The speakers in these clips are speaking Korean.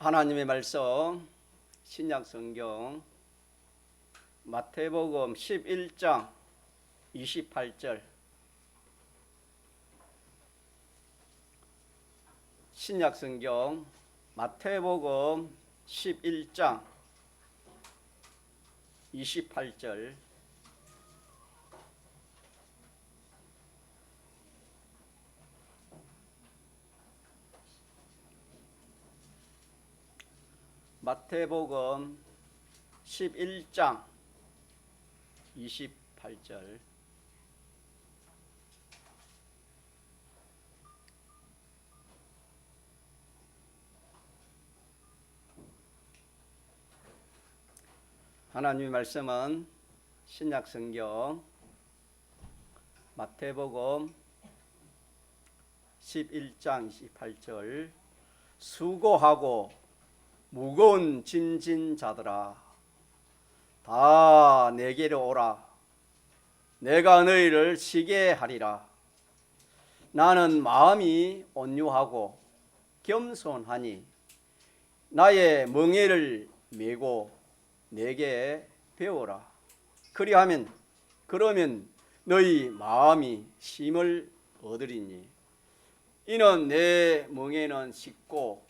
하나님의 말씀 신약 성경 마태복음 11장 28절 신약 성경 마태복음 11장 28절 마태복음 11장 28절 하나님의 말씀은 신약 성경 마태복음 11장 28절 수고하고 무거운 짐진 자들아 다 내게로 오라. 내가 너희를 쉬게 하리라. 나는 마음이 온유하고 겸손하니 나의 멍에를 메고 내게 배우라. 그러면 너희 마음이 쉼을 얻으리니 이는 내 멍에는 쉽고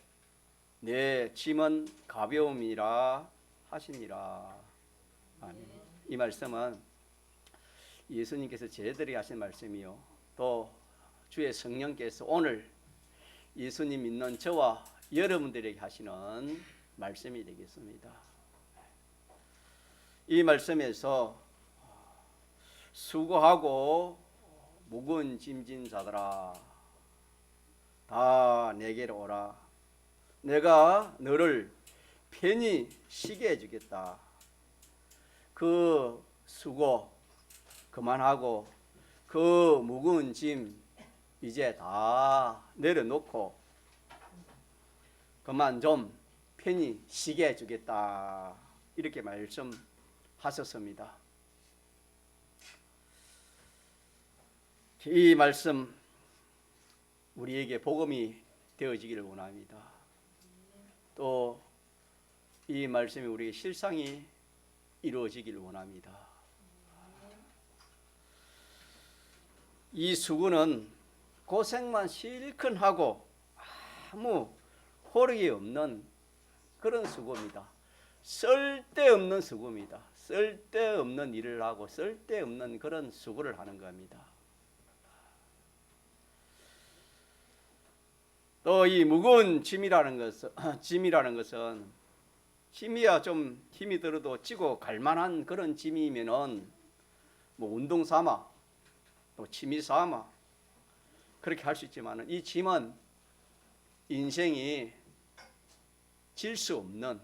내 짐은 가벼움이라 하시니라. 아멘. 이 말씀은 예수님께서 저희들에게 하신 말씀이요, 또 주의 성령께서 오늘 예수님 믿는 저와 여러분들에게 하시는 말씀이 되겠습니다. 이 말씀에서 수고하고 무거운 짐진 자들아 다 내게로 오라. 내가 너를 편히 쉬게 해주겠다. 그 수고 그만하고 그 무거운 짐 이제 다 내려놓고 그만 좀 편히 쉬게 해주겠다. 이렇게 말씀하셨습니다. 이 말씀 우리에게 복음이 되어지기를 원합니다. 또 이 말씀이 우리의 실상이 이루어지기를 원합니다. 이 수고는 고생만 실컷 하고 아무 호력이 없는 그런 수고입니다. 쓸데없는 수고입니다. 쓸데없는 일을 하고 쓸데없는 그런 수고를 하는 겁니다. 또 이 무거운 짐이라는 것은 힘이야 좀 힘이 들어도 찌고 갈만한 그런 짐이면은 뭐 운동 삼아 또 취미 삼아 그렇게 할 수 있지만은 이 짐은 인생이 질 수 없는,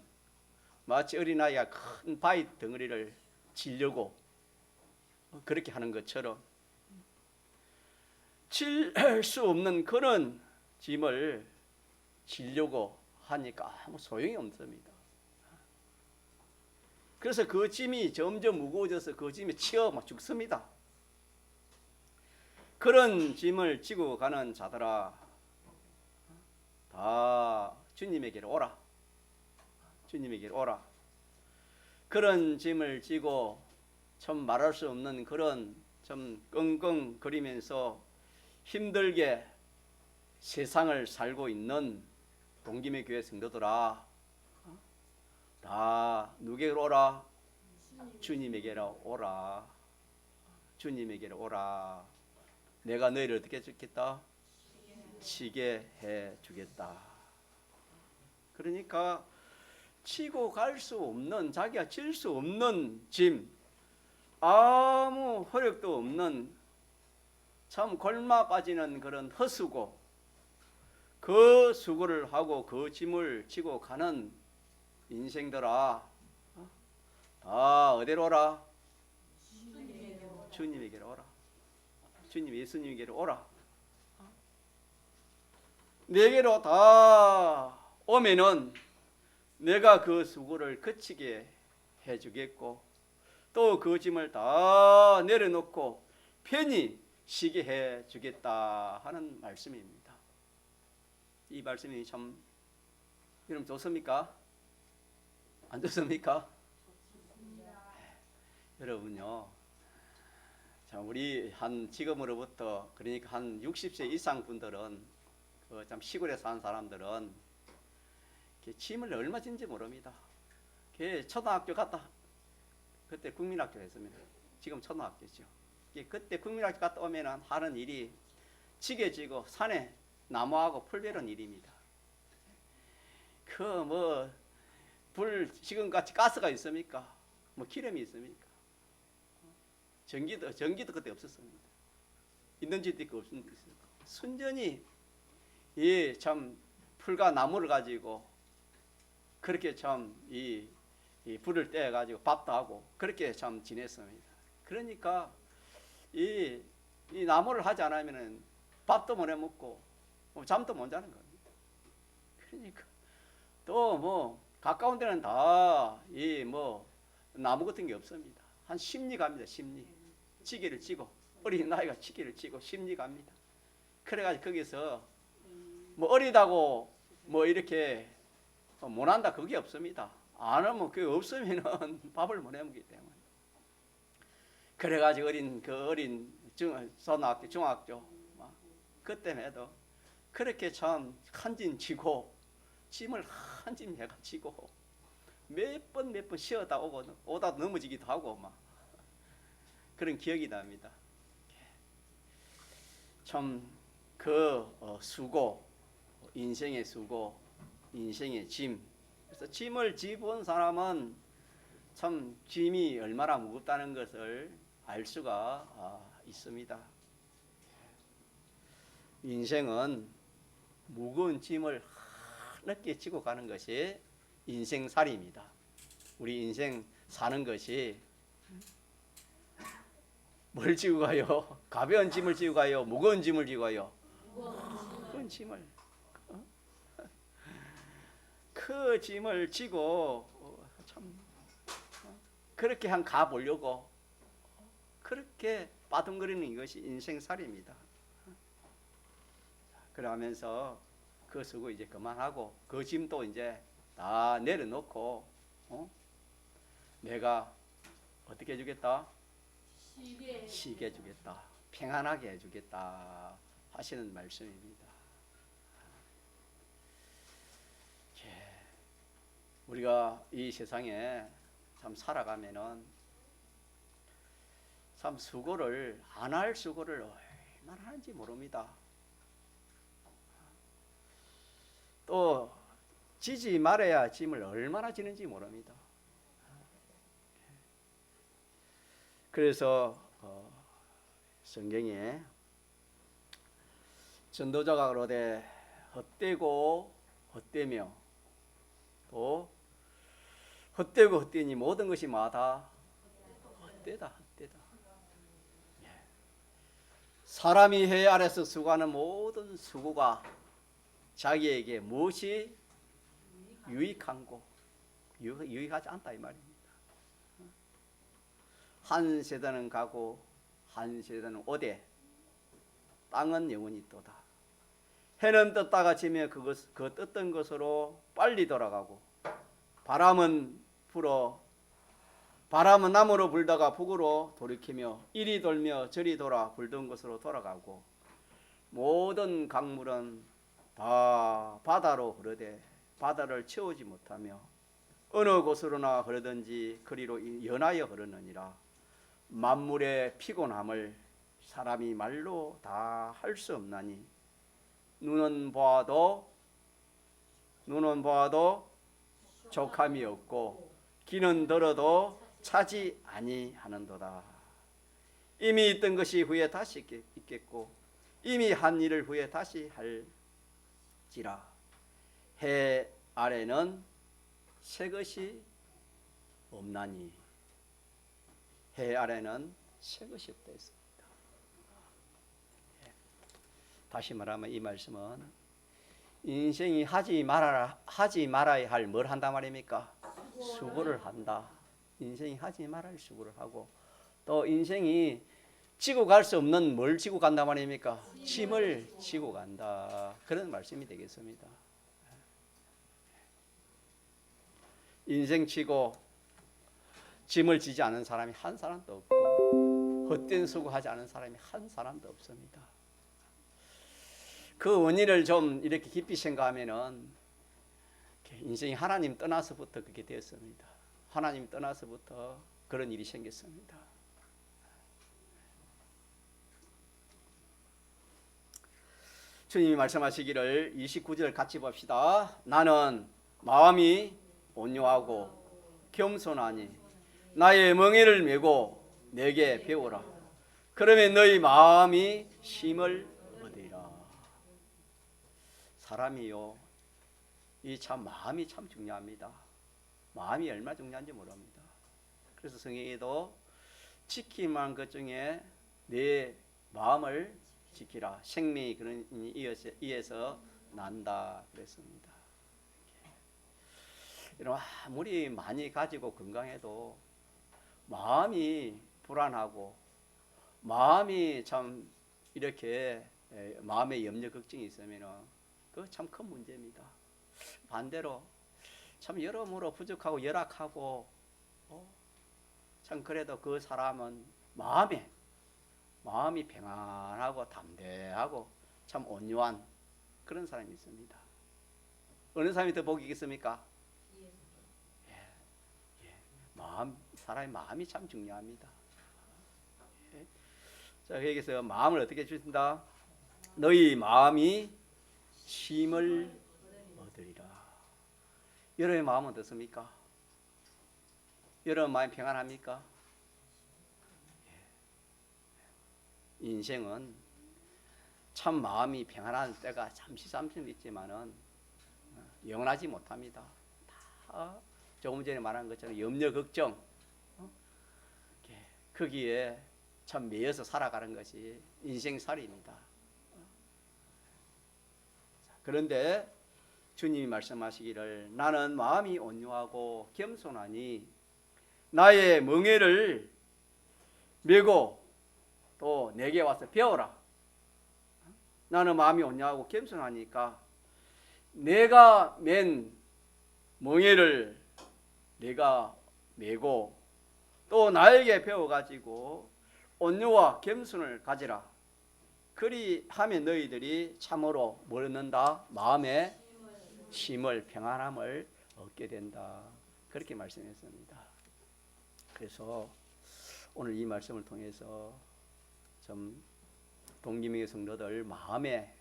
마치 어린아이가 큰 바위 덩어리를 지려고 그렇게 하는 것처럼 질 수 없는 그런 짐을 지려고 하니까 아무 소용이 없습니다. 그래서 그 짐이 점점 무거워져서 그 짐에 치여 죽습니다. 그런 짐을 지고 가는 자들아 다 주님에게로 오라. 주님에게로 오라. 그런 짐을 지고 참 말할 수 없는 그런 좀 끙끙거리면서 힘들게 세상을 살고 있는 동김의 교회 성도들아 다 누구에게로 오라? 주님에게로 오라. 주님에게로 오라. 내가 너희를 어떻게 해주겠다? 쉬게 해주겠다. 그러니까 치고 갈 수 없는, 자기가 질 수 없는 짐, 아무 효력도 없는 참 골마 빠지는 그런 헛수고, 그 수고를 하고 그 짐을 지고 가는 인생들아 다 어디로 오라? 주님에게로 오라. 주님 예수님에게로 오라. 내게로 다 오면은 내가 그 수고를 그치게 해주겠고 또 그 짐을 다 내려놓고 편히 쉬게 해주겠다 하는 말씀입니다. 이 말씀이 참 여러분 좋습니까? 안 좋습니까? 여러분요, 자, 우리 한 지금으로부터 그러니까 한 60세 이상 분들은 그 참 시골에 사는 사람들은 짐을 얼마 진지 모릅니다. 초등학교 갔다 그때 국민학교 했습니다. 지금 초등학교죠. 그때 국민학교 갔다 오면은 하는 일이 지게 지고 산에 나무하고 풀 베는 일입니다. 그 뭐 불 지금같이 가스가 있습니까? 뭐 기름이 있습니까? 전기도 그때 없었습니다. 있는지도 있고 없는지도 있고 순전히 이 참 풀과 나무를 가지고 그렇게 참 이 불을 떼어 가지고 밥도 하고 그렇게 참 지냈습니다. 그러니까 이 나무를 하지 않으면은 밥도 못 해 먹고 잠도 못 자는 겁니다. 그러니까 또 뭐 가까운 데는 다 이 뭐 나무 같은 게 없습니다. 한 심리 갑니다. 심리 지게를 지고 어린 나이가 지게를 지고 심리 갑니다. 그래가지고 거기서 뭐 어리다고 뭐 이렇게 못한다 그게 없습니다. 안 하면 그게 없으면은 밥을 못 해 먹기 때문에. 그래가지고 어린 초등학교 중학교 그때에도 그렇게 참 한짐 지고 짐을 한짐 해가 지고 몇 번 쉬었다 오다 넘어지기도 하고 막 그런 기억이 납니다. 참 그 수고, 인생의 수고, 인생의 짐. 그래서 짐을 지본 사람은 참 짐이 얼마나 무겁다는 것을 알 수가 있습니다. 인생은 무거운 짐을 하늘께 지고 가는 것이 인생살이입니다. 우리 인생 사는 것이 뭘 지고 가요? 가벼운 짐을 지고 가요? 무거운 짐을 지고 가요? 무거운 짐을. 그 짐을 지고 참 그렇게 한 가보려고 그렇게 빠둥거리는 이것이 인생살이입니다. 그러면서 그 수고 이제 그만하고 그 짐도 이제 다 내려놓고 내가 어떻게 해주겠다? 쉬게 해주겠다. 평안하게 해주겠다 하시는 말씀입니다. 우리가 이 세상에 참 살아가면은 참 수고를 안 할 수고를 얼마나 하는지 모릅니다. 또 지지 말아야 짐을 얼마나 지는지 모릅니다. 그래서 성경에 전도자가 그러되 헛되고 헛되며 또 헛되고 헛되니 모든 것이 마다 헛되다. 사람이 해 아래서 수고하는 모든 수고가 자기에게 무엇이 유익한고 유익하지 않다 이 말입니다. 한 세대는 가고 한 세대는 오되 땅은 영원히 있도다. 해는 떴다가 지며 그 떴던 것으로 빨리 돌아가고 바람은 남으로 불다가 북으로 돌이키며 이리 돌며 저리 돌아 불던 곳으로 돌아가고 모든 강물은 다 바다로 흐르되 바다를 채우지 못하며 어느 곳으로나 흐르든지 그리로 연하여 흐르느니라. 만물의 피곤함을 사람이 말로 다 할 수 없나니 눈은 보아도 족함이 없고 귀는 들어도 차지 아니하는도다. 이미 있던 것이 후에 다시 있겠고 이미 한 일을 후에 다시 할지라. 해 아래는 새 것이 없나니 해 아래는 새 것이 없다 했습니다. 다시 말하면 이 말씀은 인생이 하지 말아야 할 뭘 한다 말입니까? 수고를 한다. 인생이 하지 말아야 할 수고를 하고 또 인생이 지고 갈 수 없는 뭘 지고 간다 말입니까? 짐을 지고 간다. 그런 말씀이 되겠습니다. 인생치고 짐을 지지 않은 사람이 한 사람도 없고 헛된 수고하지 않은 사람이 한 사람도 없습니다. 그 원인을 좀 이렇게 깊이 생각하면은 인생이 하나님 떠나서부터 그렇게 되었습니다. 하나님 떠나서부터 그런 일이 생겼습니다. 주님이 말씀하시기를 29절 같이 봅시다. 나는 마음이 온유하고 겸손하니 나의 멍에를 메고 내게 배우라. 그러면 너희 마음이 힘을 얻으리라. 사람이요, 이 참 마음이 참 중요합니다. 마음이 얼마나 중요한지 모릅니다. 그래서 성경에도 지키만 것 중에 내 마음을 지키라. 생명이 그런 이에서 난다 그랬습니다. 이런 아무리 많이 가지고 건강해도 마음이 불안하고 마음이 참 이렇게 마음에 염려 걱정이 있으면 그거 참 큰 문제입니다. 반대로 참 여러모로 부족하고 열악하고 참 그래도 그 사람은 마음이 평안하고 담대하고 참 온유한 그런 사람이 있습니다. 어느 사람이 더 복이 있겠습니까? 사람의 마음이 참 중요합니다. 자, 여기서 마음을 어떻게 주신다? 너희 마음이 힘을 얻으리라. 여러분의 마음은 어떻습니까? 여러분 마음이 평안합니까? 인생은 참 마음이 평안한 때가 잠시 있지만은 영원하지 못합니다. 다 조금 전에 말한 것처럼 염려 걱정 거기에 참 매여서 살아가는 것이 인생살이입니다. 그런데 주님이 말씀하시기를 나는 마음이 온유하고 겸손하니 나의 멍에를 메고 또 내게 와서 배워라. 나는 마음이 온유하고 겸손하니까 내가 맨 멍에를 내가 메고 또 나에게 배워가지고 온유와 겸손을 가지라. 그리하면 너희들이 참으로 뭘 얻는다? 마음의 힘을 평안함을 얻게 된다. 그렇게 말씀했습니다. 그래서 오늘 이 말씀을 통해서 좀 동기명의 성도들 마음의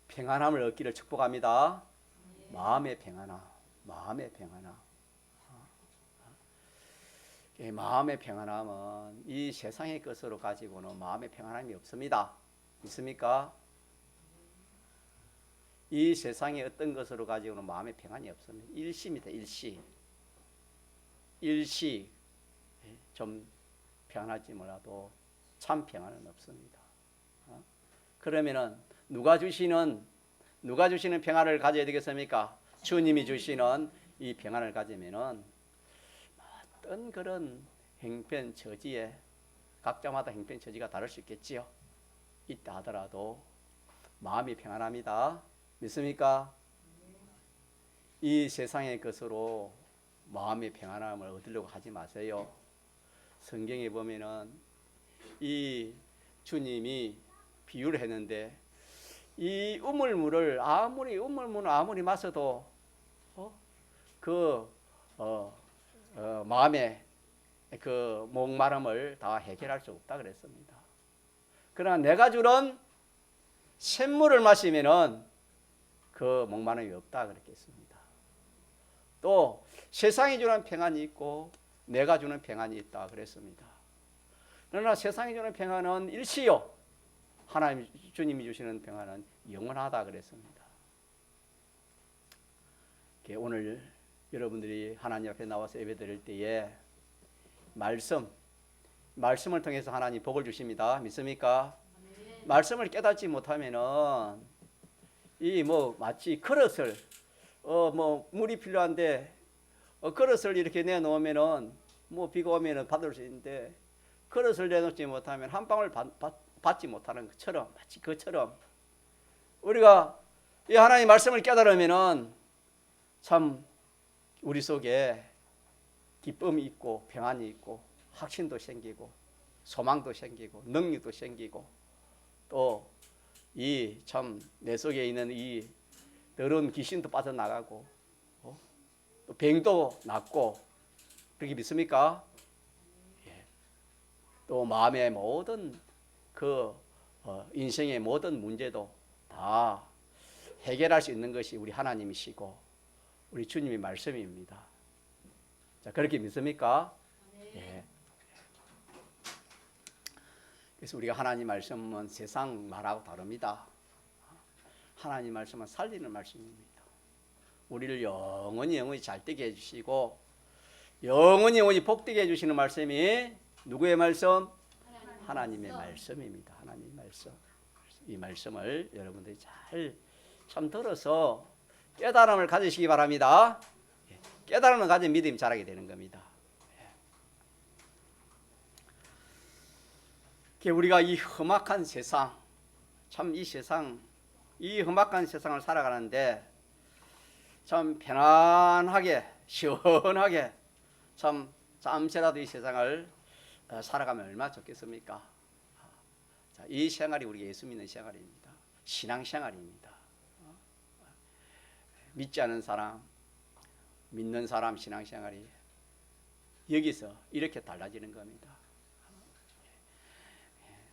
평안함을 얻기를 축복합니다. 마음의 평안함, 마음의 평안함. 마음의 평안함은 이 세상의 것으로 가지고는 마음의 평안함이 없습니다. 있습니까? 이 세상의 어떤 것으로 가지고는 마음의 평안이 없습니다. 일시입니다. 일시 좀 평안하지 몰라도 참 평안은 없습니다. 그러면은 누가 주시는 평안을 가져야 되겠습니까? 주님이 주시는 이 평안을 가지면은 어떤 그런 행편 처지에 각자마다 행편 처지가 다를 수 있겠지요. 있다 하더라도 마음이 평안합니다. 믿습니까? 이 세상의 것으로 마음의 평안함을 얻으려고 하지 마세요. 성경에 보면은 이 주님이 비유를 했는데 이 우물물을 아무리 마셔도 마음의 그 목마름을 다 해결할 수 없다 그랬습니다. 그러나 내가 주는 샘물을 마시면은 그 목마름이 없다 그랬겠습니다. 또 세상이 주는 평안이 있고 내가 주는 평안이 있다 그랬습니다. 그러나 세상이 주는 평안은 일시요. 하나님 주님이 주시는 평안은 영원하다 그랬습니다. 오늘 여러분들이 하나님 앞에 나와서 예배드릴 때에 말씀을 통해서 하나님 복을 주십니다. 믿습니까? 네. 말씀을 깨닫지 못하면은 이 마치 그릇을 물이 필요한데 그릇을 이렇게 내놓으면은 비가 오면은 받을 수 있는데 그릇을 내놓지 못하면 한 방울 받지 못하는 것처럼 마치 그처럼 우리가 이 하나님 말씀을 깨달으면은 참 우리 속에 기쁨이 있고 평안이 있고 확신도 생기고 소망도 생기고 능력도 생기고 또 이 참 내 속에 있는 이 더러운 귀신도 빠져나가고 또 병도 낫고 그렇게 믿습니까? 예. 또 마음의 모든 그 인생의 모든 문제도 다 해결할 수 있는 것이 우리 하나님이시고 우리 주님의 말씀입니다. 자, 그렇게 믿습니까? 예. 그래서 우리가 하나님 말씀은 세상 말하고 다릅니다. 하나님 말씀은 살리는 말씀입니다. 우리를 영원히 잘 되게 해주시고 영원히 복되게 해주시는 말씀이 누구의 말씀? 하나님의 말씀입니다. 하나님의 말씀. 이 말씀을 여러분들이 잘 참 들어서 깨달음을 가지시기 바랍니다. 깨달음을 가진 믿음이 자라게 되는 겁니다. 우리가 이 험악한 세상, 참 이 험악한 세상을 살아가는데 참 편안하게 시원하게 참 잠시라도 이 세상을 살아가면 얼마나 좋겠습니까? 자, 이 생활이 우리 예수 믿는 생활입니다. 신앙생활입니다. 믿지 않은 사람, 믿는 사람 신앙생활이 여기서 이렇게 달라지는 겁니다.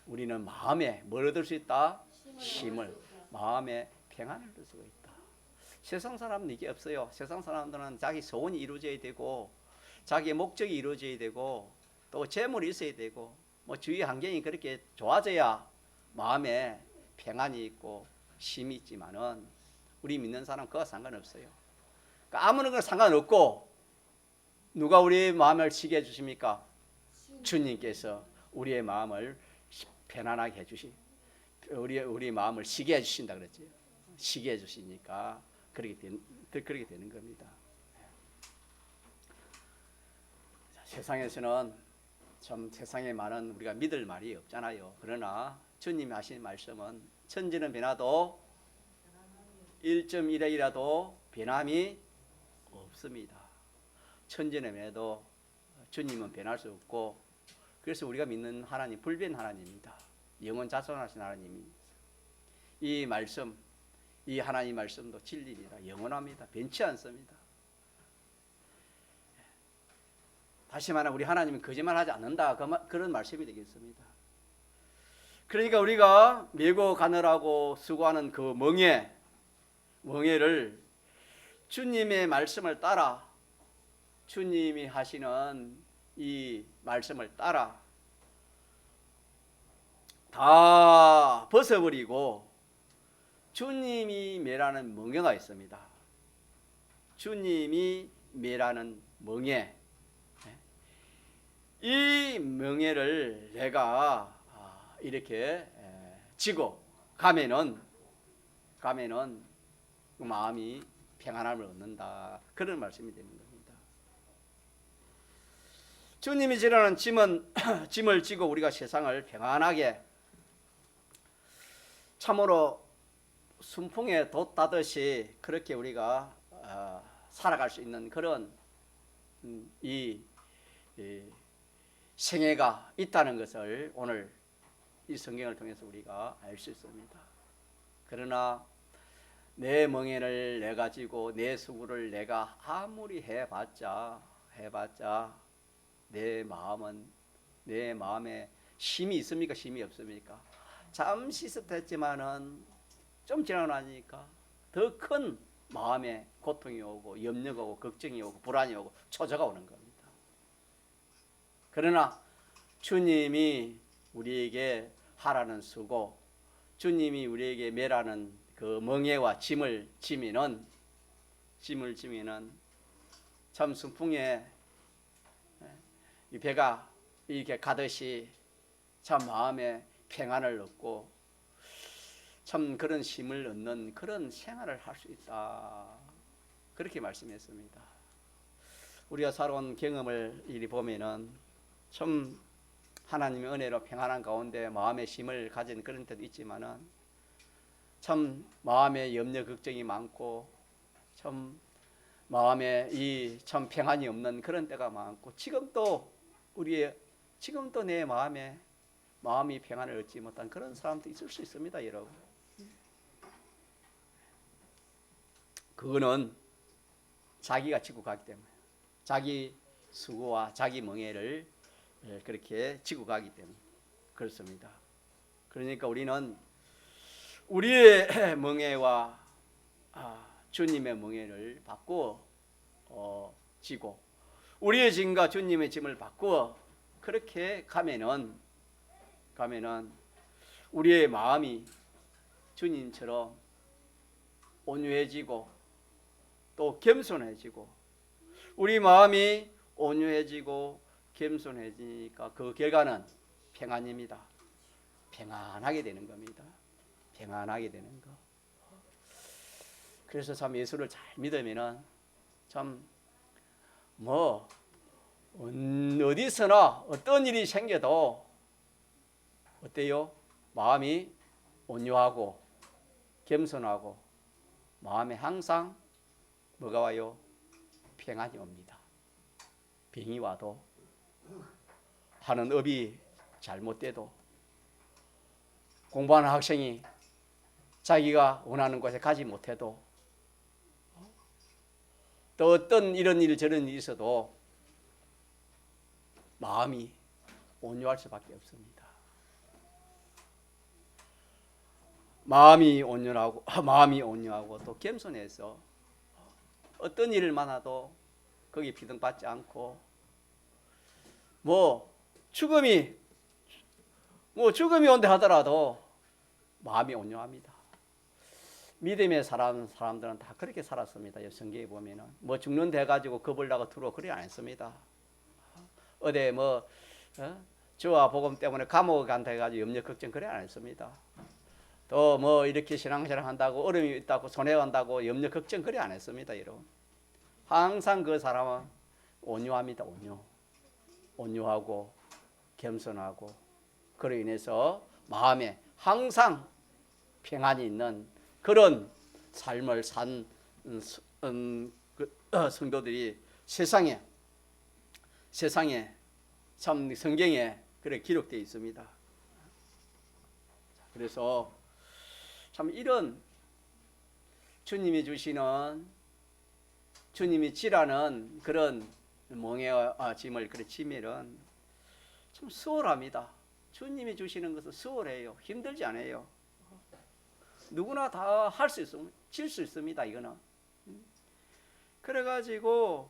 우리는 마음에 뭘 얻을 수 있다? 힘을, 마음에 평안을 얻을 수가 있다. 세상 사람은 이게 없어요. 세상 사람들은 자기 소원이 이루어져야 되고 자기의 목적이 이루어져야 되고 또 재물이 있어야 되고 뭐 주위 환경이 그렇게 좋아져야 마음에 평안이 있고 힘이 있지만은 우리 믿는 사람 그거 상관없어요. 그러니까 아무런 건 상관없고 누가 우리의 마음을 쉬게 해주십니까? 주님께서 우리의 마음을 편안하게 해주시, 우리 마음을 쉬게 해주신다 그랬지. 쉬게 해주시니까 그렇게 되는 겁니다. 세상에서는 참 세상에 많은 우리가 믿을 말이 없잖아요. 그러나 주님이 하신 말씀은 천지는 변화도 1.1회이라도 변함이 없습니다. 천지는 변해도 주님은 변할 수 없고 그래서 우리가 믿는 하나님 불변 하나님입니다. 영원 자존하신 하나님입니다. 이 말씀, 이 하나님 말씀도 진리입니다. 영원합니다. 변치 않습니다. 다시 말하면 우리 하나님은 거짓말하지 않는다. 그런 말씀이 되겠습니다. 그러니까 우리가 메고 가느라고 수고하는 그 멍에를 주님의 말씀을 따라 주님이 하시는 이 말씀을 따라 다 벗어버리고 주님이 매라는 멍에가 있습니다. 주님이 매라는 멍에, 이 멍에를 내가 이렇게 지고 가면은 마음이 평안함을 얻는다. 그런 말씀이 되는 겁니다. 주님이 지라는 짐을 지고 우리가 세상을 평안하게 참으로 순풍에 돛 따듯이 그렇게 우리가 살아갈 수 있는 그런 이 생애가 있다는 것을 오늘 이 성경을 통해서 우리가 알 수 있습니다. 그러나 내 멍에를 내 가지고 내 수고를 내가 아무리 해봤자 내 마음에 힘이 있습니까? 힘이 없습니까? 잠시 있었지만은 좀 지나고 나니까 더 큰 마음에 고통이 오고 염려가 오고 걱정이 오고 불안이 오고 초조가 오는 겁니다. 그러나 주님이 우리에게 하라는 수고, 주님이 우리에게 매라는 그 멍에와 짐을 지면은 참 순풍에 이 배가 이렇게 가듯이 참 마음에 평안을 얻고 참 그런 힘을 얻는 그런 생활을 할 수 있다. 그렇게 말씀했습니다. 우리가 살아온 경험을 이리 보면은 참 하나님의 은혜로 평안한 가운데 마음의 힘을 가진 그런 때도 있지만은 참 마음에 염려 걱정이 많고 참 마음에 이 참 평안이 없는 그런 때가 많고, 지금도 내 마음이 평안을 얻지 못한 그런 사람도 있을 수 있습니다, 여러분. 그거는 자기가 지고 가기 때문에, 자기 수고와 자기 멍에를 그렇게 지고 가기 때문에 그렇습니다. 그러니까 우리는 우리의 멍에와 주님의 멍에를 바꾸어 지고, 우리의 짐과 주님의 짐을 바꾸어 그렇게 가면은 우리의 마음이 주님처럼 온유해지고 또 겸손해지고, 우리 마음이 온유해지고 겸손해지니까 그 결과는 평안입니다. 평안하게 되는 겁니다. 평안하게 되는 거. 그래서 참 예수를 잘 믿으면은 참 어디서나 어떤 일이 생겨도 어때요? 마음이 온유하고 겸손하고 마음에 항상 뭐가 와요? 평안이 옵니다. 병이 와도, 하는 업이 잘못돼도, 공부하는 학생이 자기가 원하는 곳에 가지 못해도, 또 어떤 이런 일 저런 일이 있어도 마음이 온유할 수밖에 없습니다. 마음이 온유하고 또 겸손해서 어떤 일을 많아도 거기 비등받지 않고, 죽음이 온다 하더라도 마음이 온유합니다. 믿음의 사람들은 다 그렇게 살았습니다. 성경에 보면은 죽는 데 가지고 겁을 나고 두려워 그래 안 했습니다. 어디 주와 복음 때문에 감옥에 간다 해가지고 염려 걱정 그래 안 했습니다. 또 이렇게 신앙생활 한다고 어려움이 있다고 손해 간다고 염려 걱정 그래 안 했습니다, 여러분. 항상 그 사람은 온유합니다. 온유하고 겸손하고, 그로 인해서 마음에 항상 평안이 있는 그런 삶을 산 성도들이 세상에 참 성경에 그렇게 기록되어 있습니다. 그래서 참 이런 주님이 지라는 그런 멍에와 짐을 그렇게 지면은 참 수월합니다. 주님이 주시는 것은 수월해요. 힘들지 않아요. 누구나 다 할 수 있습니다. 질 수 있습니다, 이거는. 그래가지고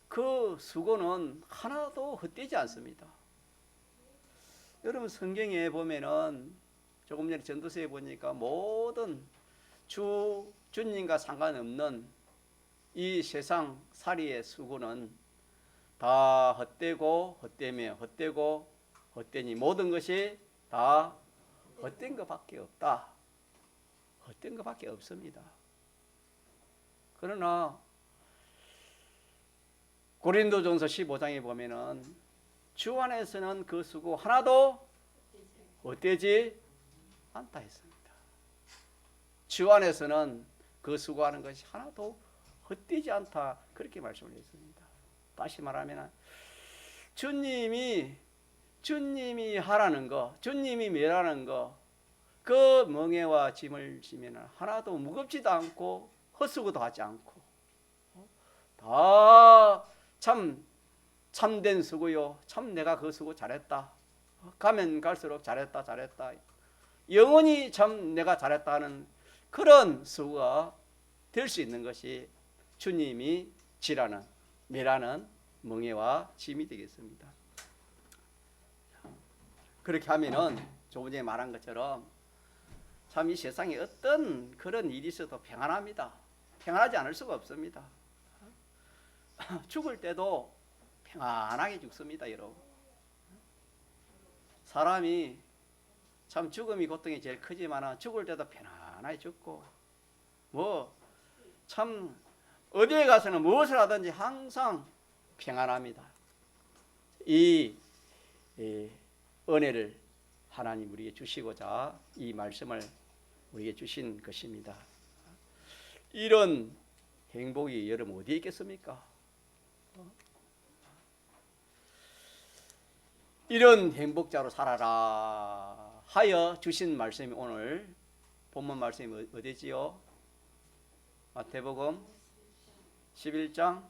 그 수고는 하나도 헛되지 않습니다. 여러분 성경에 보면은 조금 전에 전도서에 보니까 모든 주님과 상관없는 이 세상 살이의 수고는 다 헛되니 모든 것이 다 헛된 것밖에 없다. 헛된 것밖에 없습니다. 그러나 고린도전서 15장에 보면은 주 안에서는 그 수고 하나도 헛되지 않다 했습니다. 주 안에서는 그 수고하는 것이 하나도 헛되지 않다, 그렇게 말씀을 했습니다. 다시 말하면 주님이 하라는 거, 주님이 매라는 거, 그 멍에와 짐을 지면 하나도 무겁지도 않고 헛수고도 하지 않고 다 참된 수고요. 참 내가 그 수고 잘했다. 가면 갈수록 잘했다. 영원히 참 내가 잘했다 하는 그런 수고가 될 수 있는 것이 주님이 지라는 매라는 멍에와 짐이 되겠습니다. 그렇게 하면은 조금 전에 말한 것처럼 참 이 세상에 어떤 그런 일이 있어도 평안합니다. 평안하지 않을 수가 없습니다. 죽을 때도 평안하게 죽습니다, 여러분. 사람이 참 죽음이 고통이 제일 크지만 죽을 때도 편안하게 죽고, 참 어디에 가서는 무엇을 하든지 항상 평안합니다. 이 은혜를 하나님 우리에게 주시고자 이 말씀을 우리에게 주신 것입니다. 이런 행복이 여러분 어디에 있겠습니까? 이런 행복자로 살아라 하여 주신 말씀이 오늘 본문 말씀이 어디지요? 마태복음 11장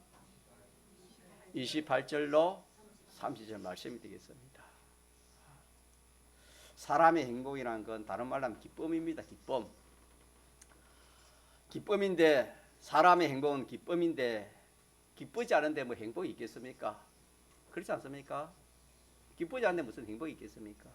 28절로 30절 말씀이 되겠습니다. 사람의 행복이라는 건 다른 말로 하면 기쁨입니다. 기쁨인데 사람의 행복은 기쁨인데 기쁘지 않은데 뭐 행복이 있겠습니까? 그렇지 않습니까? 기쁘지 않는데 무슨 행복이 있겠습니까?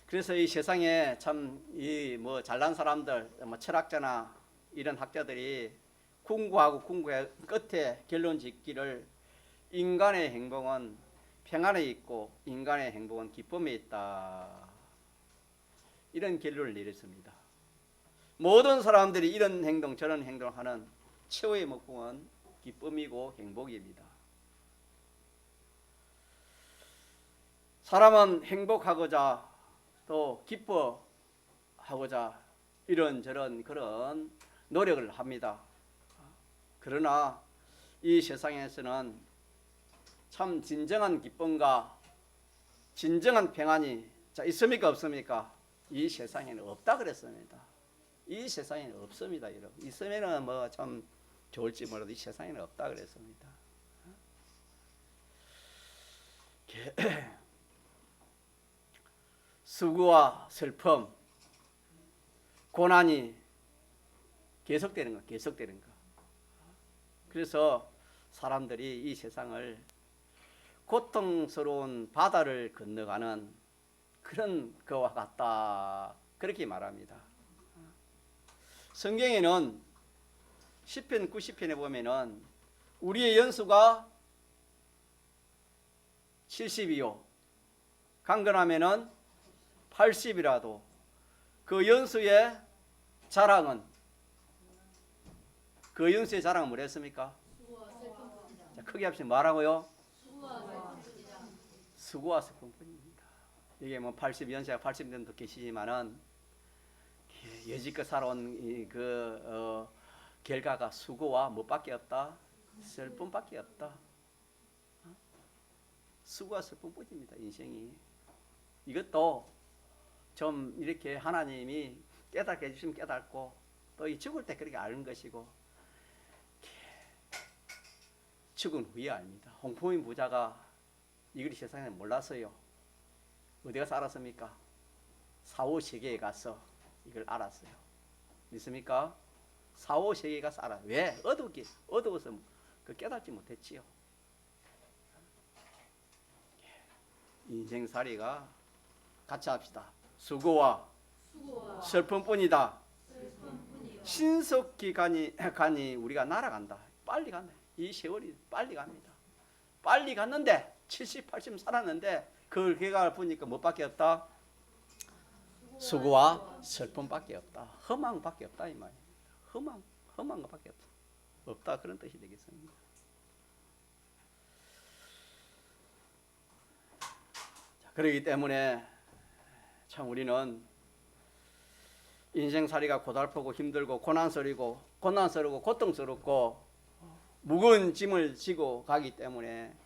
그래서 이 세상에 참 이 뭐 잘난 사람들, 뭐 철학자나 이런 학자들이 궁구하고 궁구의 끝에 결론 짓기를 인간의 행복은 평안에 있고 인간의 행복은 기쁨에 있다. 이런 결론을 내렸습니다. 모든 사람들이 이런 행동 저런 행동을 하는 최후의 목표는 기쁨이고 행복입니다. 사람은 행복하고자 또 기뻐하고자 이런저런 그런 노력을 합니다. 그러나 이 세상에서는 참 진정한 기쁨과 진정한 평안이 있습니까 없습니까? 이 세상에는 없다 그랬습니다. 이 세상에는 없습니다. 여러분. 있으면은 뭐 참 좋을지 몰라도 이 세상에는 없다 그랬습니다. 수고와 슬픔, 고난이 계속되는 거. 그래서 사람들이 이 세상을 고통스러운 바다를 건너가는 그런 것과 같다. 그렇게 말합니다. 성경에는 시편 90편에 보면은 우리의 연수가 70이요. 강건하면은 80이라도 그 연수의 자랑은 뭐랬습니까? 자, 크게 합시다. 뭐라고요? 수고와 슬픔뿐입니다. 이게 뭐 80연세가 80년도 계시지만은 여지껏 살아온 결과가 수고와 뭐밖에 없다? 슬픔밖에 없다. 수고와 슬픔뿐입니다. 인생이. 이것도 좀 이렇게 하나님이 깨닫게 해주시면 깨닫고 또 이 죽을 때 그렇게 아는 것이고 죽은 후에 압니다. 홍포인 부자가 이걸 세상에 몰랐어요. 어디 가서 알았습니까? 사후세계에 가서 이걸 알았어요. 믿습니까? 사후세계에 가서 알아. 왜? 어두워서 깨닫지 못했지요. 인생살이가 같이 합시다. 수고와 슬픔뿐이다. 신속기간이 우리가 날아간다. 빨리 간다. 이 세월이 빨리 갑니다. 빨리 갔는데 70, 80 살았는데 그걸 개각을 보니까 뭐밖에 없다? 수고와 슬픔밖에 없다. 허망밖에 없다 이 말입니다. 허망 것밖에 없다 그런 뜻이 되겠습니다. 자, 그렇기 때문에 참 우리는 인생살이가 고달프고 힘들고 고난스럽고 고통스럽고 무거운 짐을 지고 가기 때문에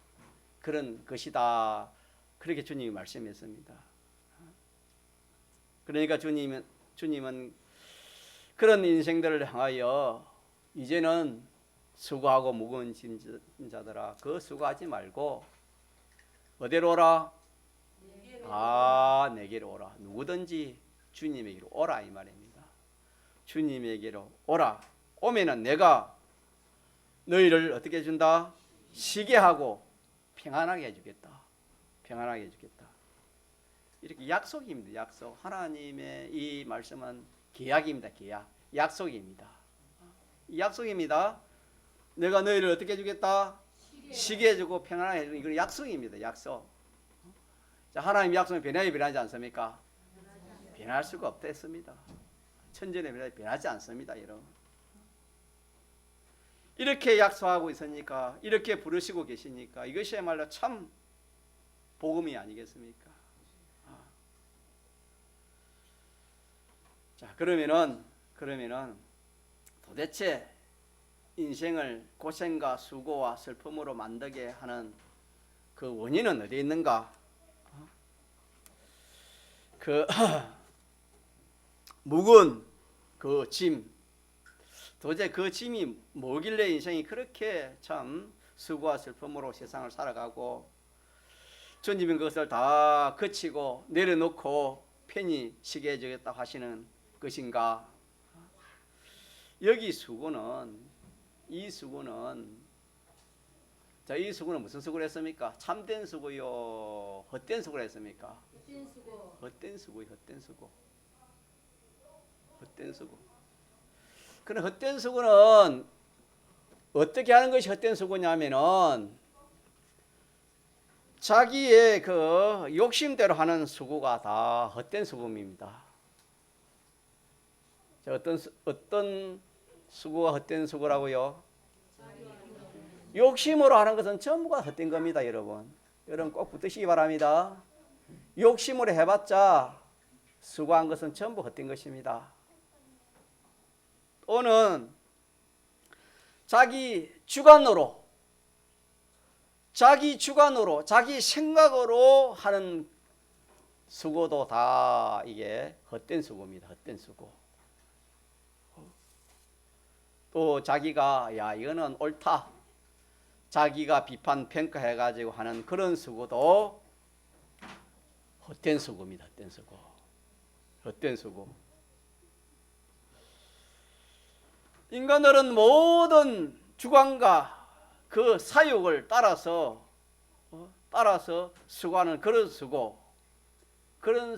그런 것이다. 그렇게 주님이 말씀했습니다. 그러니까 주님은 그런 인생들을 향하여 이제는 수고하고 무거운 짐자들아 그 수고하지 말고 어디로 오라? 내게로 오라. 누구든지 주님에게로 오라 이 말입니다. 주님에게로 오라. 오면은 내가 너희를 어떻게 해준다? 쉬게 하고 평안하게 해주겠다. 평안하게 해주겠다. 이렇게 약속입니다. 약속. 하나님의 이 말씀은 계약입니다. 계약. 약속입니다. 약속입니다. 내가 너희를 어떻게 해주겠다? 쉬게 해주고 평안하게 해주고 이건 약속입니다. 약속. 자, 하나님 약속은 변하지 않습니까? 변할 수가 없댔습니다. 천전에 변하지 않습니다. 여러분. 이렇게 약속하고 있으니까 이렇게 부르시고 계시니까 이것이야말로 참 복음이 아니겠습니까? 자, 그러면은 도대체 인생을 고생과 수고와 슬픔으로 만들게 하는 그 원인은 어디에 있는가? 그 묵은 그 짐, 도대체 그 짐이 뭐길래 인생이 그렇게 참 수고와 슬픔으로 세상을 살아가고 주님은 그것을 다 거치고 내려놓고 편히 쉬게 해주겠다 하시는 것인가? 여기 수고는, 이 수고는, 자, 이 수고는 무슨 수고를 했습니까? 참된 수고요, 헛된 수고를 했습니까? 헛된 수고. 헛된 수고요, 헛된 수고. 헛된 수고. 그럼 헛된 수고는 어떻게 하는 것이 헛된 수고냐면은 자기의 그 욕심대로 하는 수고가 다 헛된 수고입니다. 자, 어떤 수고가 헛된 수고라고요? 욕심으로 하는 것은 전부가 헛된 겁니다, 여러분. 여러분 꼭 붙드시기 바랍니다. 욕심으로 해봤자 수고한 것은 전부 헛된 것입니다. 또는 자기 주관으로, 자기 생각으로 하는 수고도 다 이게 헛된 수고입니다. 헛된 수고. 또 자기가 야 이거는 옳다, 자기가 비판 평가해가지고 하는 그런 수고도 헛된 수고입니다. 헛된 수고. 헛된 수고. 인간들은 모든 주관과 그 사욕을 따라서 수고하는 그런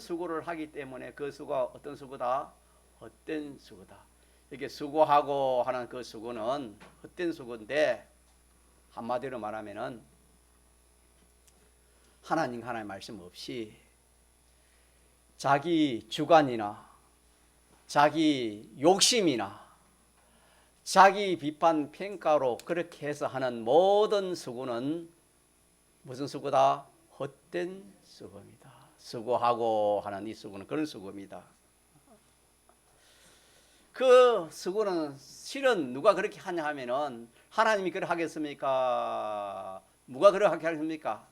수고를 하기 때문에 그 수고가 어떤 수고다? 헛된 수고다. 이렇게 수고하고 하는 그 수고는 헛된 수고인데, 한마디로 말하면은 하나님 말씀 없이 자기 주관이나 자기 욕심이나 자기 비판 평가로 그렇게 해서 하는 모든 수고는 무슨 수고다? 헛된 수고입니다. 수고하고 하는 이 수고는 그런 수고입니다. 그 수고는 실은 누가 그렇게 하냐 하면은 하나님이 그렇게 하겠습니까? 누가 그렇게 하겠습니까?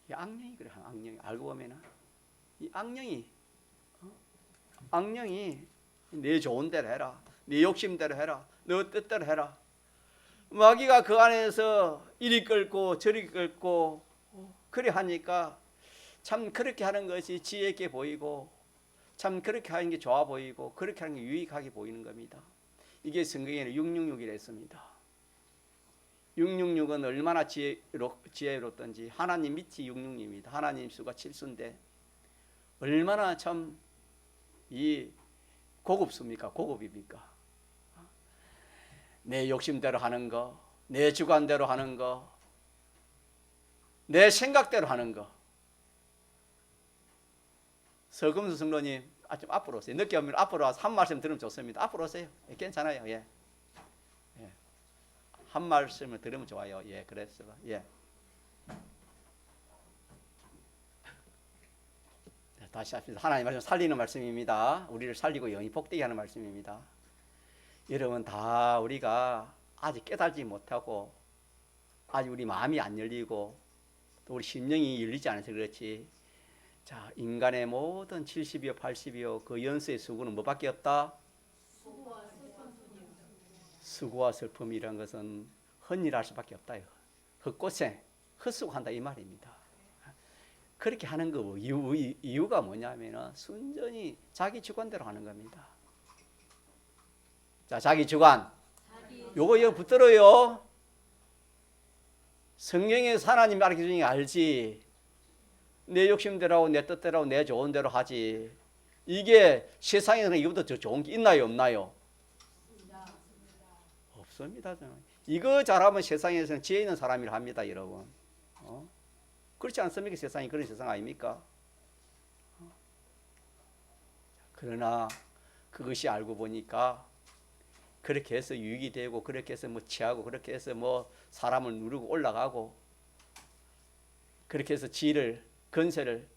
이 악령이 그래. 악령이 알고 보면은 이 악령이 내 좋은 대로 해라, 내 욕심대로 해라, 내 뜻대로 해라. 마귀가 그 안에서 이리 끌고 저리 끌고 그래 하니까 참 그렇게 하는 것이 지혜 있게 보이고, 참 그렇게 하는 게 좋아 보이고, 그렇게 하는 게 유익하게 보이는 겁니다. 이게 성경에는 666이라 했습니다. 666은 얼마나 지혜롭던지. 하나님 밑이 666입니다. 하나님 수가 7수인데 얼마나 참 이 고급습니까? 고급입니까? 내 욕심대로 하는 거, 내 주관대로 하는 거, 내 생각대로 하는 거. 서금수 성도님, 좀 앞으로 오세요. 늦게 오면 앞으로 와서 한 말씀 들으면 좋습니다. 앞으로 오세요. 예, 괜찮아요. 예. 한 말씀을 들으면 좋아요. 예, 그랬어. 예. 다시 합시다. 하나님 말씀 살리는 말씀입니다. 우리를 살리고 영이 복되게 하는 말씀입니다. 여러분 다 우리가 아직 깨달지 못하고 아직 우리 마음이 안 열리고 또 우리 심령이 열리지 않아서 그렇지. 자, 인간의 모든 70이요 80이요 그 연수의 수고는 뭐밖에 없다? 수고와 슬픔이란 것은 헛일할 수밖에 없다. 헛고생, 헛수고한다 이 말입니다. 그렇게 하는 거 이유가 뭐냐면은 순전히 자기 주관대로 하는 겁니다. 자, 자기 주관. 요거 여기 붙들어요. 성경에서 하나님 가르쳐주는 게 알지. 내 욕심대로 하고 내 뜻대로 하고 내 좋은 대로 하지. 이게 세상에서는 이거보다 더 좋은 게 있나요 없나요? 없습니다. 이거 잘하면 세상에서는 지혜 있는 사람이라 합니다, 여러분. 그렇지 않습니까? 세상이 그런 세상 아닙니까? 그러나 그것이 알고 보니까 그렇게 해서 유익이 되고, 그렇게 해서 뭐 취하고, 그렇게 해서 뭐 사람을 누르고 올라가고, 그렇게 해서 지위를, 건세를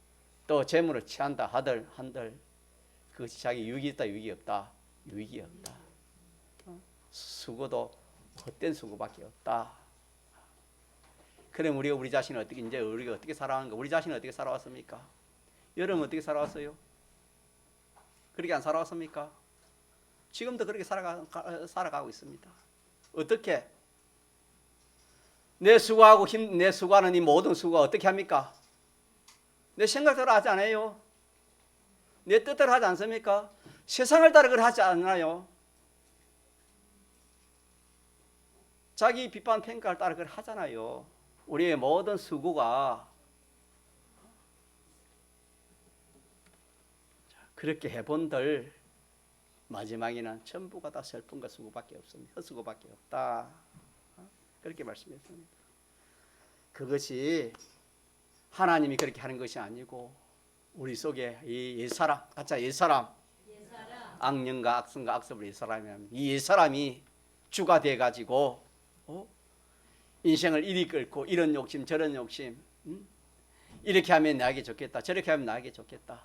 또 재물을 취한다 한들 그것이 자기 유익이 있다 유익이 없다? 유익이 없다. 수고도 헛된 수고밖에 없다. 그럼 우리 자신은 어떻게 이제 우리가 어떻게 살아가는가? 우리 자신은 어떻게 살아왔습니까? 여러분 어떻게 살아왔어요? 그렇게 안 살아왔습니까? 지금도 그렇게 살아가고 있습니다. 어떻게? 내 수고하는 이 모든 수고가 어떻게 합니까? 내 생각대로 하지 않아요. 내 뜻대로 하지 않습니까? 세상을 따라 그걸 하지 않아요. 자기 비판 평가를 따라 그걸 하잖아요. 우리의 모든 수고가 그렇게 해본들 마지막에는 전부가 다 슬픔과 수고밖에 없습니다. 헛수고밖에 없다. 그렇게 말씀했습니다. 그것이 하나님이 그렇게 하는 것이 아니고 우리 속에 이 옛사람, 가짜 옛사람, 악령과 악성과 악습을 옛사람이라면 이 옛사람이 주가 돼가지고 인생을 이리 끌고 이런 욕심 저런 욕심, 이렇게 하면 나에게 좋겠다, 저렇게 하면 나에게 좋겠다,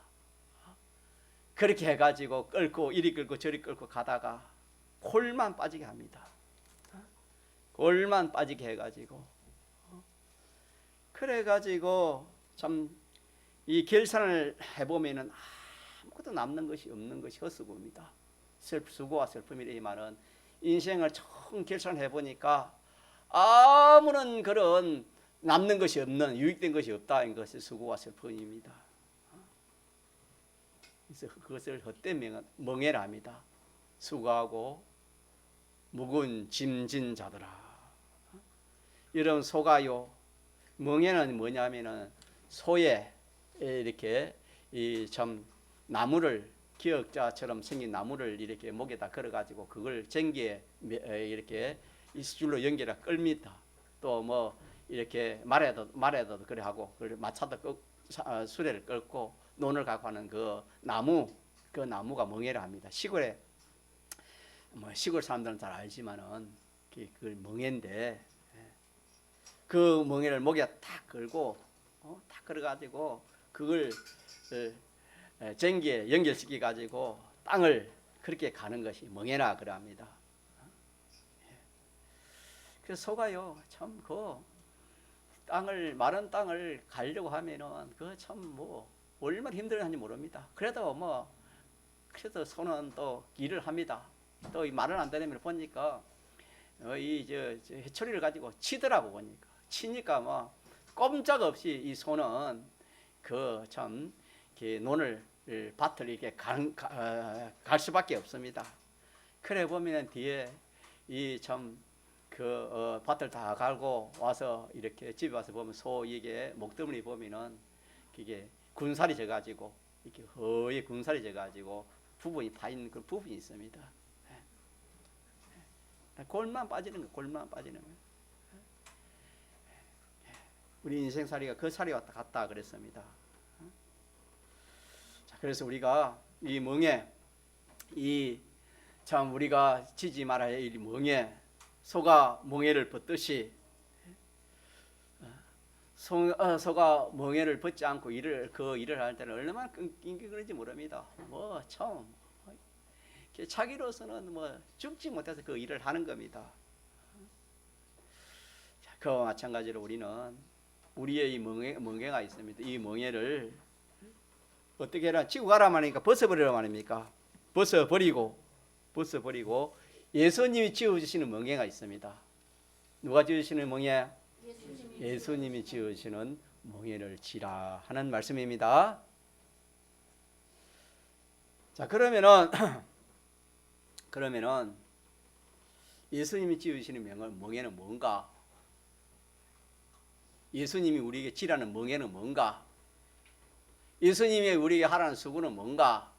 그렇게 해가지고 끌고 이리 끌고 저리 끌고 가다가 골만 빠지게 합니다. 골만 빠지게 해가지고 그래가지고 참 이 결산을 해보면은 아무것도 남는 것이 없는 것이 헛수고입니다. 수고와 슬픔이라 이 말은 인생을 처음 결산해 보니까 아무런 그런 남는 것이 없는 유익된 것이 없다는 것이 수고와 슬픔입니다. 그래서 그것을 헛된 멍해라 합니다. 수고하고 무거운 짐진 자들아. 이런 소가요. 멍해는 뭐냐면은 소에 이렇게 이 참 나무를 기역자처럼 생긴 나무를 이렇게 목에다 걸어가지고 그걸 쟁기에 이렇게 이슬로 연결해 끌니다. 또 뭐 이렇게 말에도 그래 하고 그걸 마차도 수레를 끌고 논을 갖고 하는 그 나무가 멍해라 합니다. 시골에 뭐 시골 사람들은 잘 알지만은 그 멍해인데 그 멍해를 목에 탁 걸고 탁 걸어가지고 그걸 쟁기에 연결시켜 가지고 땅을 그렇게 가는 것이 멍해라 그럽니다. 그래서 소가요 참 그 땅을 마른 땅을 가려고 하면은 그 참 뭐 얼마나 힘들었는지 모릅니다. 그래도 소는 또 일을 합니다. 또 이 말을 안 되면 보니까 이 해초리를 가지고 치더라고 보니까 치니까 뭐 꼼짝없이 이 소는 그 참 논을 밭을 이렇게 갈 수밖에 없습니다. 그래 보면 뒤에 이 참 그 밭을 다 갈고 와서 이렇게 집에 와서 보면 소 이게 목덜미 보면은 이게 군살이 져가지고 이렇게 허이 군살이 져가지고 부분이 파 있는 그 부분이 있습니다. 골만 빠지는 거, 골만 빠지는 거. 우리 인생살이가 그 살이 왔다 갔다 그랬습니다. 자, 그래서 우리가 이 멍에 이 참 우리가 지지 말아야 할 이 멍에 소가 멍에를 벗듯이 소가 멍에를 벗지 않고 그 일을 할 때는 얼마나 낑낑 그런지 모릅니다. 뭐 참 자기로서는 뭐 죽지 못해서 그 일을 하는 겁니다. 자, 그와 마찬가지로 우리는 우리의 이 멍에가 있습니다. 이 멍에를 어떻게 해라 치고 가라만 하니까 벗어버리라고 말입니까? 벗어버리고 예수님이 지어주시는 멍에가 있습니다. 누가 지어주시는 멍에? 예수님이 지어주시는 멍에를 지라 하는 말씀입니다. 자, 그러면은 예수님이 지으시는 멍에는 뭔가? 예수님이 우리에게 지라는 멍에는 뭔가? 예수님이 우리에게 하라는 수고는 뭔가?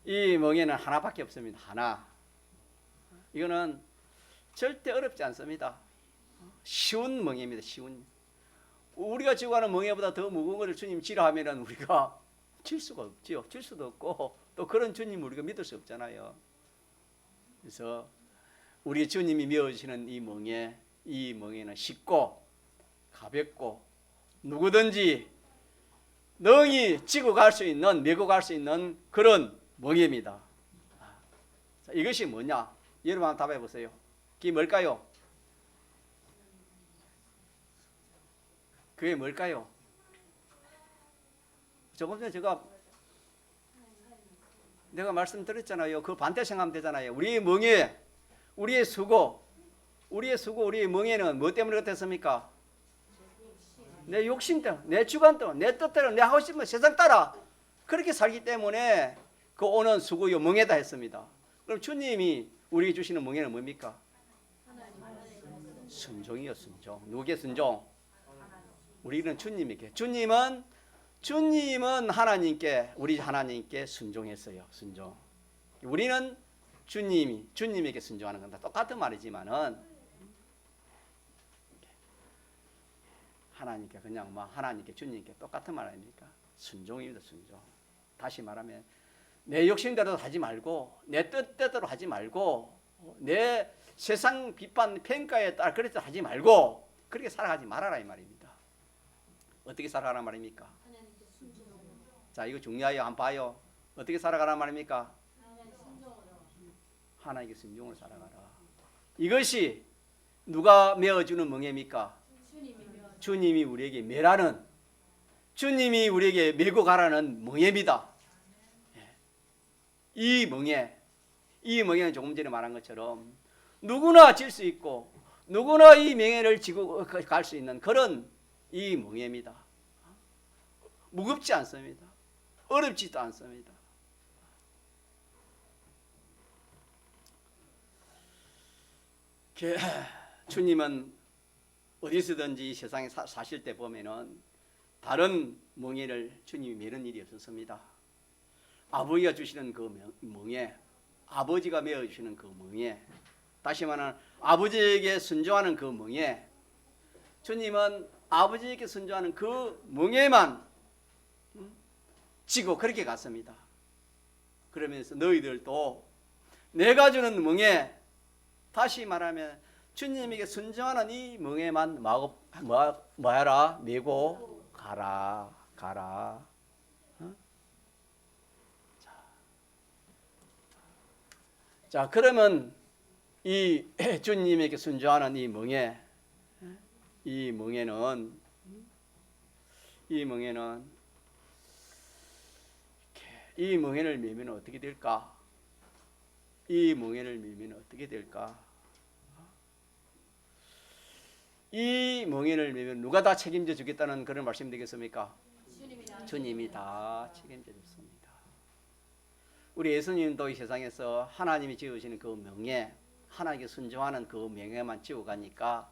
이 멍에는 하나밖에 없습니다. 하나. 이거는 절대 어렵지 않습니다. 쉬운 멍에입니다. 쉬운. 우리가 지고 가는 멍에보다 더 무거운 것을 주님 지라 하면은 우리가 질 수가 없지요. 질 수도 없고 또 그런 주님 우리가 믿을 수 없잖아요. 그래서 우리 주님이 메어주시는 이 멍에는 쉽고 가볍고 누구든지 능히 지고 갈 수 있는 메고 갈 수 있는 그런 멍에입니다. 자, 이것이 뭐냐? 여러분 한번 답해 보세요. 그게 뭘까요? 그게 뭘까요? 조금 전에 내가 말씀드렸잖아요. 그 반대 생각하면 되잖아요. 우리의 멍에, 우리의 수고, 우리의 멍에는 뭐 때문에 그렇겠습니까? 내 욕심 때문에, 내 주관 때문에, 내 뜻대로, 내 하고 싶은 세상 따라 그렇게 살기 때문에 그 오는 수고요 멍에다 했습니다. 그럼 주님이 우리에게 주시는 멍에는 뭡니까? 순종이요, 순종. 누구의 순종? 우리는 주님에게. 주님은 하나님께, 우리 하나님께 순종했어요. 순종. 우리는 주님에게 순종하는 건 다 똑같은 말이지만은 하나님께 그냥 하나님께 주님께 똑같은 말 아닙니까? 순종입니다, 순종. 다시 말하면 내 욕심대로 하지 말고 내 뜻대로 하지 말고 내 세상 비판 평가에 따라 그렇게 하지 말고 그렇게 살아가지 말아라 이 말입니다. 어떻게 살아가란 말입니까? 자, 이거 중요해요. 한번 봐요. 어떻게 살아가란 말입니까? 하나님께 순종을 살아가라. 이것이 누가 메어주는 멍에입니까? 주님이 우리에게 메라는, 주님이 우리에게 메고 가라는 멍에입니다. 이 멍에는 조금 전에 말한 것처럼 누구나 질 수 있고 누구나 이 멍에를 지고 갈 수 있는 그런 이 멍에입니다. 무겁지 않습니다. 어렵지도 않습니다. 주님은 어디서든지 세상에 사실 때 보면은 다른 멍에를 주님이 메는 일이 없었습니다. 아버지가 주시는 그 멍에, 아버지가 메어주시는 그 멍에, 다시 말하면 아버지에게 순종하는 그 멍에, 주님은 아버지에게 순종하는 그 멍에만 지고 그렇게 갔습니다. 그러면서 너희들도 내가 주는 멍에, 다시 말하면 주님에게 순종하는 이 멍에만 뭐하라? 메고 가라. 자, 그러면 이 주님에게 순종하는 이 멍에는 이 멍에를 메면 어떻게 될까? 이 멍에를 메면 어떻게 될까? 이 멍에를 메면 누가 다 책임져 주겠다는 그런 말씀 되겠습니까? 주님이 다 책임져 줬습니다. 우리 예수님도 이 세상에서 하나님이 지으시는 그 명예, 하나님께 순종하는 그 명예만 지고 가니까,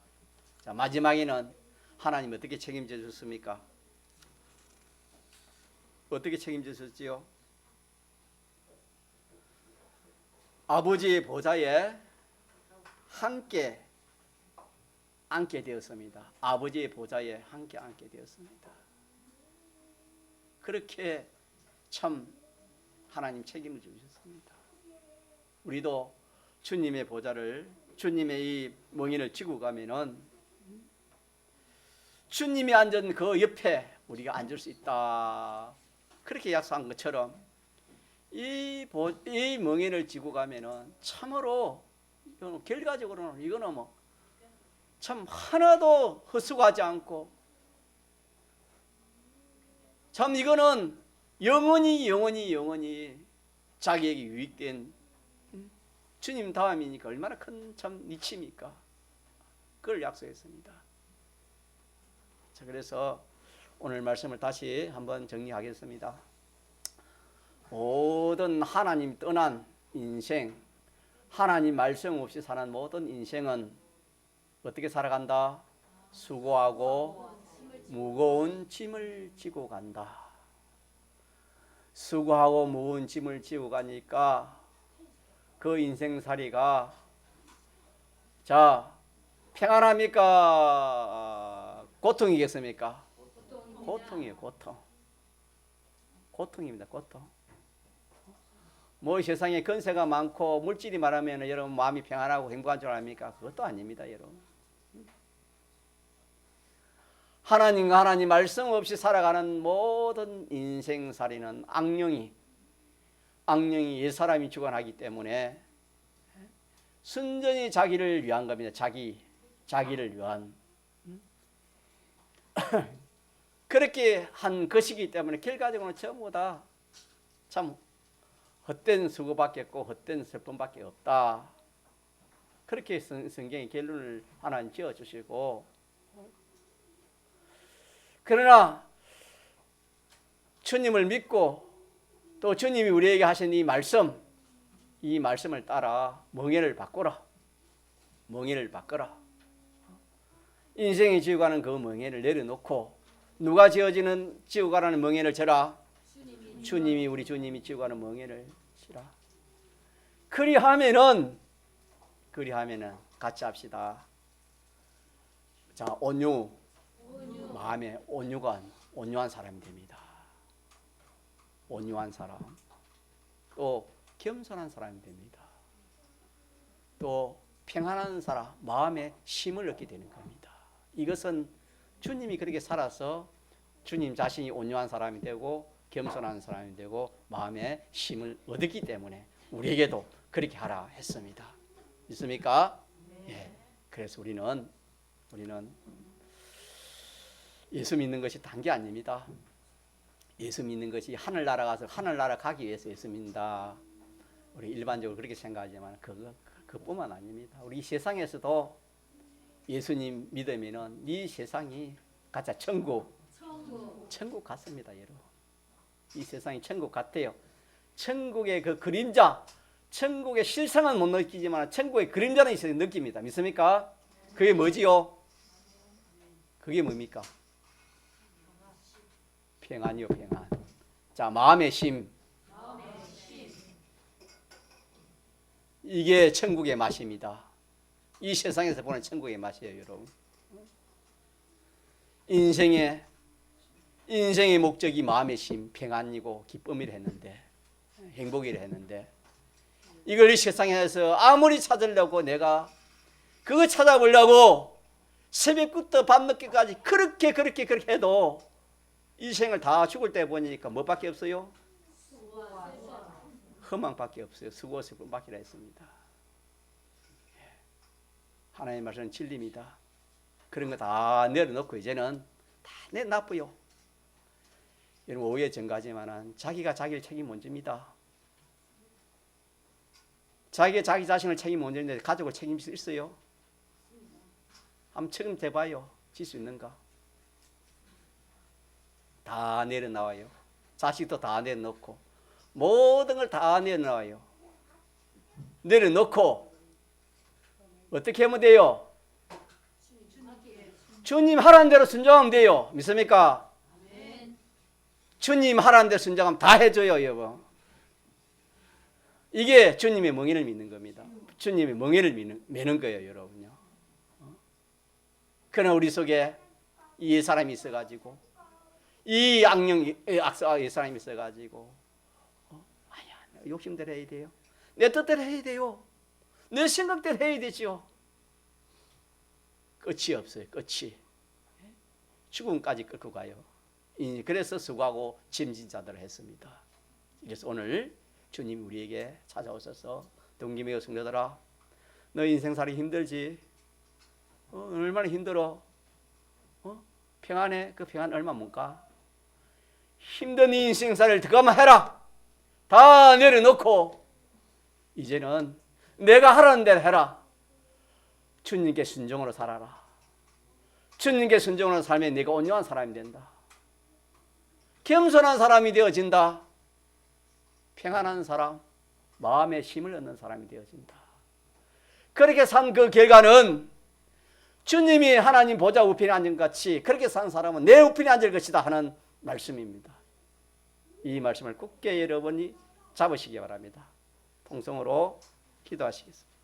자, 마지막에는 하나님 어떻게 책임져 줬습니까? 어떻게 책임져 줬지요? 아버지의 보좌에 함께 앉게 되었습니다. 아버지의 보좌에 함께 앉게 되었습니다. 그렇게 참 하나님 책임을 주셨습니다. 우리도 주님의 보좌를, 주님의 이 멍에를 지고 가면은 주님이 앉은 그 옆에 우리가 앉을 수 있다. 그렇게 약속한 것처럼 이 멍에를 지고 가면은 참으로 결과적으로는 이거는 참 하나도 헛수고하지 않고 참 이거는 영원히 자기에게 유익된 주님 다음이니까 얼마나 큰 참 이치입니까? 그걸 약속했습니다. 자, 그래서 오늘 말씀을 다시 한번 정리하겠습니다. 모든 하나님 떠난 인생, 하나님 말씀 없이 사는 모든 인생은 어떻게 살아간다? 수고하고 무거운 짐을 지고 간다. 수고하고 무거운 짐을 지고 가니까 그 인생살이가 자 평안합니까? 고통이겠습니까? 고통이에요. 고통입니다. 고통. 뭐 세상에 건세가 많고 물질이 많으면 여러분 마음이 평안하고 행복한 줄 압니까? 그것도 아닙니다, 여러분. 하나님과 하나님 말씀 없이 살아가는 모든 인생살이는 악령이 옛사람이 주관하기 때문에 순전히 자기를 위한 겁니다. 자기를 위한. 그렇게 한 것이기 때문에 결과적으로는 전부 다 참 헛된 수고밖에 없고 헛된 슬픔밖에 없다. 그렇게 성경의 결론을 하나님 지어주시고, 그러나 주님을 믿고 또 주님이 우리에게 하신 이 말씀을 따라 멍에를 바꾸라. 멍에를 바꾸라. 인생이 지어가는 그 멍에를 내려놓고, 누가 지어가라는 멍에를 져라? 우리 주님이 지어가는 멍에를 지라. 그리하면은 같이 합시다. 자, 마음에 온유한 사람이 됩니다. 온유한 사람. 또 겸손한 사람이 됩니다. 또 평안한 사람, 마음에 쉼을 얻게 되는 겁니다. 이것은 주님이 그렇게 살아서 주님 자신이 온유한 사람이 되고 겸손한 사람이 되고 마음에 쉼을 얻었기 때문에 우리에게도 그렇게 하라 했습니다. 믿습니까? 예. 그래서 우리는 예수 믿는 것이 단 게 아닙니다. 예수 믿는 것이 하늘나라 가서 하늘나라 가기 위해서 예수 믿는다. 우리 일반적으로 그렇게 생각하지만 그뿐만 아닙니다. 우리 세상에서도 예수님 믿으면은 이 세상이 가짜 천국 같습니다, 여러분. 이 세상이 천국 같아요. 천국의 그 그림자, 천국의 실상은 못 느끼지만 천국의 그림자는 있어요. 느낍니다. 믿습니까? 그게 뭐지요? 그게 뭡니까? 평안이요, 평안. 자, 마음의 쉼. 이게 천국의 맛입니다. 이 세상에서 보는 천국의 맛이에요, 여러분. 인생의 목적이 마음의 쉼, 평안이고 기쁨이라 했는데, 행복이라 했는데, 이걸 이 세상에서 아무리 찾으려고 내가 그거 찾아보려고 새벽부터 밤늦게까지 그렇게 해도 이 생을 다 죽을 때 보니까 뭐밖에 없어요? 허망밖에 없어요. 수고 슬픔밖에 했습니다. 하나님의 말씀은 진리입니다. 그런 거 다 내려놓고 이제는 다 내놔요. 여러분 오해 정가지만은 자기가 자기를 책임 못 집니다. 자기가 자기 자신을 책임 못 지는데 가족을 책임질 수 있어요? 한번 책임져봐요. 질 수 있는가? 다 내려놔요. 자식도 다 내려놓고 모든 걸 다 내려놔요. 내려놓고 어떻게 하면 돼요? 주님 하라는 대로 순종하면 돼요. 믿습니까? 주님 하라는 대로 순종하면 다 해줘요, 여러분. 이게 주님의 멍에를 믿는 겁니다. 주님의 멍에를 매는 거예요, 여러분요. 그러나 우리 속에 이 사람이 있어가지고, 이 악의 사람이 있어가지고, 아야, 욕심대로 해야 돼요. 내 뜻대로 해야 돼요. 내 생각대로 해야 되죠. 끝이 없어요. 끝이. 죽음까지 끌고 가요. 그래서 수고하고 짐진 자들을 했습니다. 그래서 오늘 주님 우리에게 찾아오셔서 동기매우 성도들아, 너 인생살이 힘들지? 얼마나 힘들어? 평안해? 그 평안 얼마 못 가? 힘든 이 인생살을 그만 해라. 다 내려놓고 이제는 내가 하라는 대로 해라. 주님께 순종으로 살아라. 주님께 순종으로 살면 네가 온유한 사람이 된다. 겸손한 사람이 되어진다. 평안한 사람, 마음에 힘을 얻는 사람이 되어진다. 그렇게 산 그 결과는 주님이 하나님 보좌 우편에 앉은 같이 그렇게 산 사람은 내 우편에 앉을 것이다 하는 말씀입니다. 이 말씀을 굳게 여러분이 잡으시기 바랍니다. 통성으로 기도하시겠습니다.